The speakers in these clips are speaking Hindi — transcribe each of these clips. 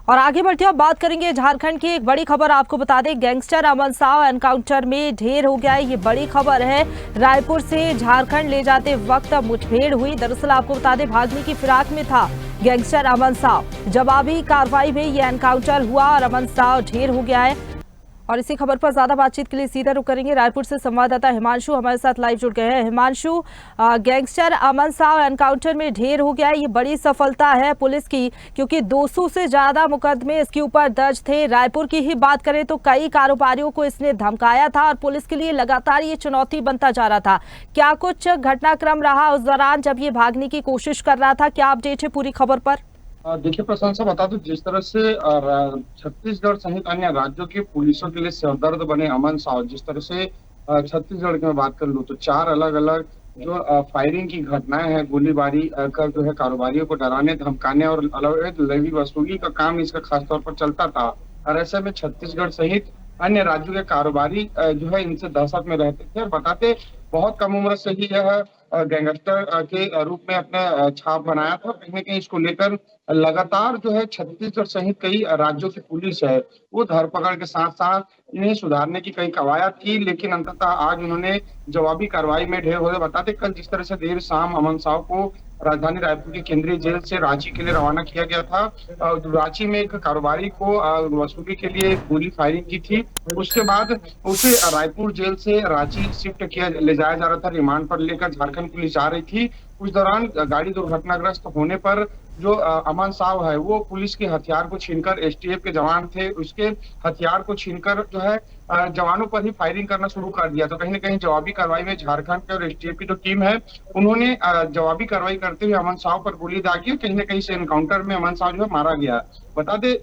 और आगे बढ़ते हुए बात करेंगे झारखंड की एक बड़ी खबर। आपको बता दें, गैंगस्टर अमन साव एनकाउंटर में ढेर हो गया है। ये बड़ी खबर है। रायपुर से झारखंड ले जाते वक्त मुठभेड़ हुई। दरअसल आपको बता दें, भागने की फिराक में था गैंगस्टर अमन साव। जवाबी कार्रवाई में ये एनकाउंटर हुआ और अमन साव ढेर हो गया है। और इसी खबर पर ज्यादा बातचीत के लिए सीधा रुख करेंगे। रायपुर से संवाददाता हिमांशु हमारे साथ लाइव जुड़ गए हैं। हिमांशु, गैंगस्टर अमन साव एनकाउंटर में ढेर हो गया है। ये बड़ी सफलता है पुलिस की, क्योंकि 200 से ज्यादा मुकदमे इसके ऊपर दर्ज थे। रायपुर की ही बात करें तो कई कारोबारियों को इसने धमकाया था और पुलिस के लिए लगातार ये चुनौती बनता जा रहा था। क्या कुछ घटनाक्रम रहा उस दौरान जब ये भागने की कोशिश कर रहा था? क्या अपडेट है पूरी खबर पर? देखिए प्रशंसा, बता दूं, जिस तरह से छत्तीसगढ़ सहित अन्य राज्यों की पुलिसों के लिए सरदर्द बने अमन साव, जिस तरह से छत्तीसगढ़ की मैं बात कर लूं तो 4 अलग अलग जो फायरिंग की घटनाएं हैं, गोलीबारी कर जो है कारोबारियों को डराने धमकाने और अवैध लेवी वसूली का काम इसका खासतौर पर चलता था। और ऐसे में छत्तीसगढ़ सहित अन्य राज्यों के कारोबारी जो है इनसे दहशत में रहते थे और बताते बहुत कम उम्र से ही यह गैंगस्टर के रूप में अपने छाप बनाया था। कहीं न कहीं इसको लेकर लगातार जो है छत्तीसगढ़ सहित कई राज्यों की पुलिस है वो धरपकड़ के साथ साथ इन्हें सुधारने की कई कवायद की, लेकिन अंततः आज उन्होंने जवाबी कार्रवाई में ढेर हो गए। बताते कल जिस तरह से देर शाम अमन साव को राजधानी रायपुर की केंद्रीय जेल से रांची के लिए रवाना किया गया था। रांची में एक कारोबारी को वसूली के लिए गोली फायरिंग की थी। उसके बाद उसे रायपुर जेल से रांची शिफ्ट किया ले जाया जा रहा था, रिमांड पर लेकर झारखंड पुलिस जा रही थी। उस दौरान गाड़ी दुर्घटनाग्रस्त होने पर जो अमन साव है वो पुलिस के हथियार को छीनकर, एसटीएफ के जवान थे उसके हथियार को छीनकर जो है जवानों पर ही फायरिंग करना शुरू कर दिया। तो कहीं ना कहीं जवाबी कार्रवाई में झारखंड के और एसटीएफ की जो टीम है उन्होंने जवाबी कार्रवाई करते हुए अमन साव पर गोली दागी। कहीं ना कहीं से एनकाउंटर में अमन साव जो है मारा गया। बता दे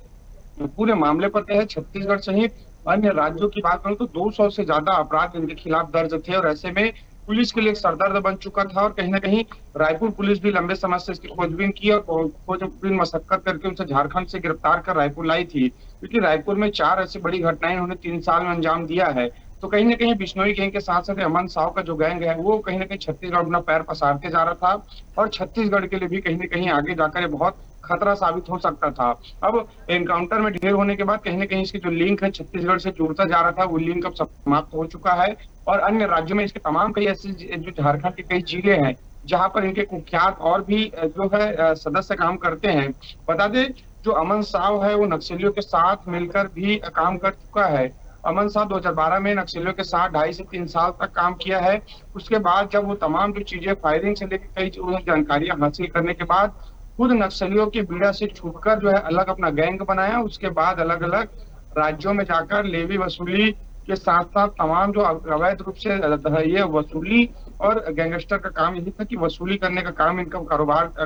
पूरे मामले पर क्या है, छत्तीसगढ़ सहित अन्य राज्यों की बात करूं तो 200 से ज्यादा अपराध इनके खिलाफ दर्ज थे और ऐसे में पुलिस के लिए एक सरदर्द बन चुका था। और कहीं ना कहीं रायपुर पुलिस भी लंबे समय से इसकी खोजबीन की और खोजबीन मशक्कत करके उनसे झारखंड से गिरफ्तार कर रायपुर लाई थी, क्योंकि रायपुर में 4 ऐसी बड़ी घटनाएं उन्होंने 3 साल में अंजाम दिया है। तो कहीं ना कहीं बिश्नोई गैंग के साथ साथ अमन साव का जो गैंग है वो कहीं ना कहीं छत्तीसगढ़ अपना पैर पसारते जा रहा था और छत्तीसगढ़ के लिए भी कहीं ना कहीं आगे जाकर ये बहुत खतरा साबित हो सकता था। अब एनकाउंटर में ढेर होने के बाद कहीं ना कहीं इसकी जो लिंक है छत्तीसगढ़ से जुड़ता जा रहा था वो लिंक अब समाप्त हो चुका है और अन्य राज्यों में इसके तमाम कई ऐसे जो झारखंड के कई जिले हैं जहां पर इनके कुख्यात और भी जो है सदस्य काम करते हैं। बता दें, जो अमन साव है वो नक्सलियों के साथ मिलकर भी काम कर चुका है। अमन साहब 2012 में नक्सलियों के साथ 2.5 से 3 साल तक काम किया है। उसके बाद जब वो तमाम जो चीजें फायरिंग से लेकर कई जानकारियां हासिल करने के बाद खुद नक्सलियों की बीड़ा से छूटकर जो है अलग अपना गैंग बनाया। उसके बाद अलग अलग राज्यों में जाकर लेवी वसूली के साथ साथ तमाम जो अवैध रूप से ये वसूली और गैंगस्टर का काम यही था कि वसूली करने का काम इनका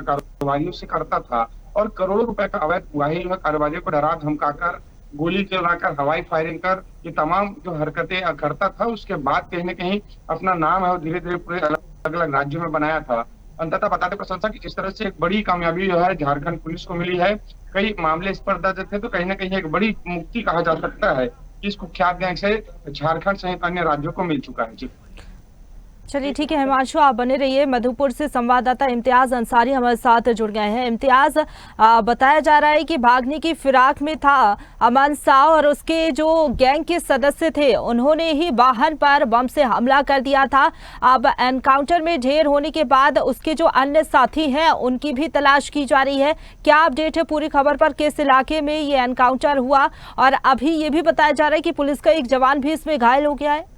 कारोबारियों से करता था और करोड़ों रुपए का अवैध उगाही जो है कारोबारियों को डरा धमकाकर, गोली चलाकर, हवाई फायरिंग कर ये तमाम जो हरकतें करता था। उसके बाद कहीं ना कहीं अपना नाम है और धीरे धीरे पूरे अलग अलग राज्यों में बनाया था। अंततः बताते प्रशंसा की जिस तरह से एक बड़ी कामयाबी जो है झारखंड पुलिस को मिली है, कई मामले इस पर दर्ज थे, तो कहीं ना कहीं एक बड़ी मुक्ति कहा जा सकता है इस कुख्यात गैंग से झारखंड सहित अन्य राज्यों को मिल चुका है। जी चलिए ठीक है हिमांशु, आप बने रहिए। मधुपुर से संवाददाता इम्तियाज अंसारी हमारे साथ जुड़ गए हैं। इम्तियाज, बताया जा रहा है कि भागने की फिराक में था अमन साव और उसके जो गैंग के सदस्य थे उन्होंने ही वाहन पर बम से हमला कर दिया था। अब एनकाउंटर में ढेर होने के बाद उसके जो अन्य साथी हैं उनकी भी तलाश की जा रही है। क्या अपडेट है पूरी खबर पर? किस इलाके में ये एनकाउंटर हुआ? और अभी ये भी बताया जा रहा है कि पुलिस का एक जवान भी इसमें घायल हो गया है।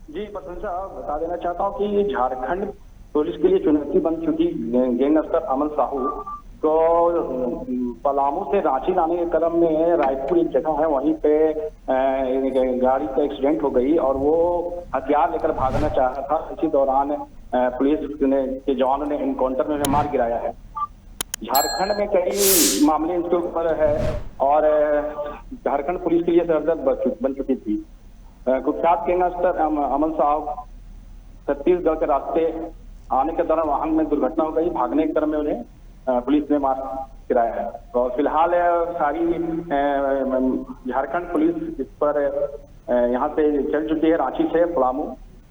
जी प्रशंसा, बता देना चाहता हूँ कि झारखंड पुलिस के लिए चुनौती बन चुकी गैंगस्टर अमन साहू तो पलामू से रांची लाने के क्रम में रायपुर एक जगह है वहीं पे गाड़ी का एक्सीडेंट हो गई और वो हथियार लेकर भागना चाह रहा था। इसी दौरान पुलिस के जवानों ने एनकाउंटर में मार गिराया है। झारखंड में कई मामले इसके ऊपर है और झारखंड पुलिस के लिए सरदर्द बन चुकी थी। कुख्यात गैंगस्टर अमन साहब छत्तीसगढ़ के रास्ते आने के दौरान वाहन में दुर्घटना हो गई। भागने के क्रम में उन्हें पुलिस ने मार गिराया है और फिलहाल सारी झारखंड पुलिस इस पर यहाँ से चल चुकी है। रांची से पलामू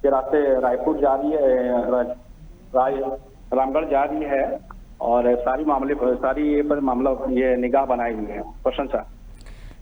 के रास्ते रायपुर जा रही है, रामगढ़ जा रही है और सारी ये पर मामला ये निगाह बनाई हुई है। प्रशंसा।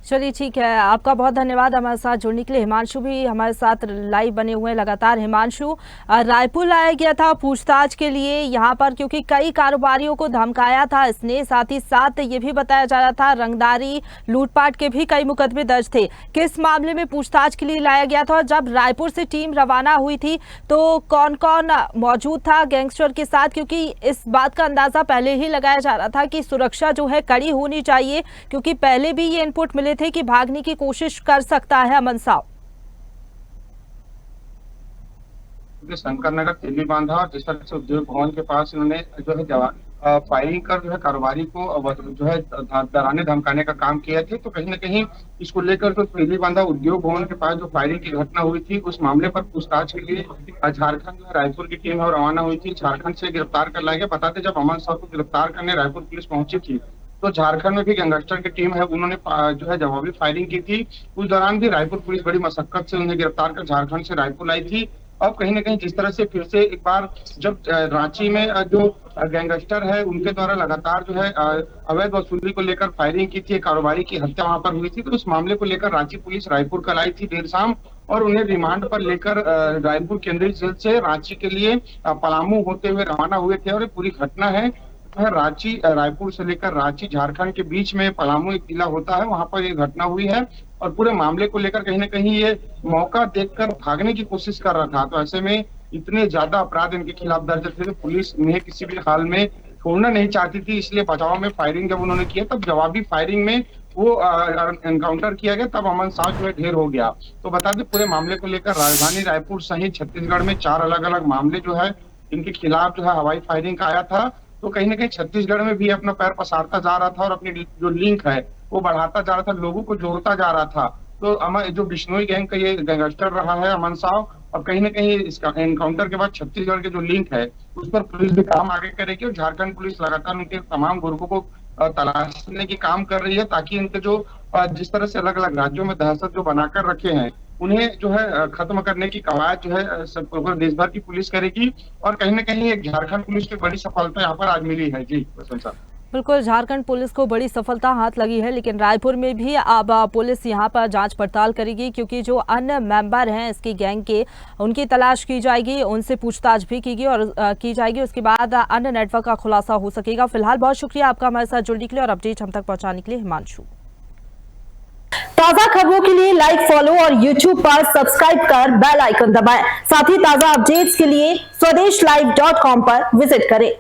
चलिए ठीक है, आपका बहुत धन्यवाद हमारे साथ जुड़ने के लिए। हिमांशु भी हमारे साथ लाइव बने हुए हैं लगातार। हिमांशु, रायपुर लाया गया था पूछताछ के लिए यहाँ पर, क्योंकि कई कारोबारियों को धमकाया था इसने, साथ ही साथ ये भी बताया जा रहा था रंगदारी लूटपाट के भी कई मुकदमे दर्ज थे। किस मामले में पूछताछ के लिए लाया गया था और जब रायपुर से टीम रवाना हुई थी तो कौन कौन मौजूद था गैंगस्टर के साथ? क्योंकि इस बात का अंदाजा पहले ही लगाया जा रहा था कि सुरक्षा जो है कड़ी होनी चाहिए, क्योंकि पहले भी ये इनपुट मिले थे कि भागने की कोशिश कर सकता है अमन साव। शंकर नगर तेली बांधा और जिस तरह से उद्योग भवन के पास इन्होंने जो है जवान फायरिंग कर जो है कारोबारी को जो है डराने धमकाने का काम किया थे, तो कहीं ना कहीं इसको लेकर तो तेली बांधा उद्योग भवन के पास जो फायरिंग की घटना हुई थी उस मामले पर पूछताछ के लिए झारखंड जो है रायपुर की टीम है रवाना हुई थी। झारखंड से गिरफ्तार कर लाया गया। बताते जब अमन साव को गिरफ्तार करने रायपुर पुलिस पहुंची थी तो झारखंड में भी गैंगस्टर की टीम है, उन्होंने जो है जवाबी फायरिंग की थी। उस दौरान भी रायपुर पुलिस बड़ी मशक्कत से उन्हें गिरफ्तार कर झारखंड से रायपुर लाई थी। अब कहीं ना कहीं जिस तरह से फिर से एक बार जब रांची में जो गैंगस्टर है उनके द्वारा लगातार जो है अवैध वसूली को लेकर फायरिंग की थी, कारोबारी की हत्या वहां पर हुई थी, तो उस मामले को लेकर रांची पुलिस रायपुर कल आई थी देर शाम और उन्हें रिमांड पर लेकर रायपुर केंद्रीय जेल से रांची के लिए पलामू होते हुए रवाना हुए थे। और ये पूरी घटना है रांची रायपुर से लेकर रांची झारखंड के बीच में पलामू एक जिला होता है, वहां पर ये घटना हुई है और पूरे मामले को लेकर कहीं ना कहीं ये मौका देखकर भागने की कोशिश कर रहा था। तो ऐसे में इतने ज्यादा अपराध इनके खिलाफ दर्ज थे, पुलिस इन्हें किसी भी हाल में छोड़ना नहीं चाहती थी, इसलिए बचाव में फायरिंग जब उन्होंने किया तब जवाबी फायरिंग में वो एनकाउंटर किया गया, तब अमन साव जो है ढेर हो गया। तो बता दें पूरे मामले को लेकर राजधानी रायपुर सहित छत्तीसगढ़ में 4 अलग अलग मामले जो है इनके खिलाफ जो है हवाई फायरिंग का आया था। तो कहीं ना कहीं छत्तीसगढ़ में भी अपना पैर पसारता जा रहा था और अपनी जो लिंक है वो बढ़ाता जा रहा था, लोगों को जोड़ता जा रहा था। तो जो बिश्नोई गैंग का ये गैंगस्टर रहा है अमन साव, और कहीं ना कहीं इसका एनकाउंटर के बाद छत्तीसगढ़ के जो लिंक है उस पर पुलिस भी काम आगे करेगी और झारखंड पुलिस लगातार उनके तमाम गुर्गों को तलाशने की काम कर रही है, ताकि इनके जो जिस तरह से अलग अलग राज्यों में दहशत जो बनाकर रखे हैं उन्हें जो है खत्म करने की कवायद जो है सब देश भर की पुलिस करेगी। और कहीं ना कहीं एक झारखंड पुलिस की बड़ी सफलता यहाँ पर आज मिली है। जी प्रशंसा। बिल्कुल, झारखंड पुलिस को बड़ी सफलता हाथ लगी है, लेकिन रायपुर में भी अब पुलिस यहां पर जांच पड़ताल करेगी, क्योंकि जो अन्य मेंबर हैं इसकी गैंग के उनकी तलाश की जाएगी, उनसे पूछताछ भी की जाएगी। उसके बाद अन्य नेटवर्क का खुलासा हो सकेगा। फिलहाल बहुत शुक्रिया आपका हमारे साथ जुड़ने के लिए और अपडेट हम तक पहुंचाने के लिए हिमांशु। ताजा खबरों के लिए लाइक, फॉलो और YouTube पर सब्सक्राइब कर बेल आइकन दबाएं। साथ ही ताजा अपडेट्स के लिए स्वदेशलाइव.com पर विजिट करें।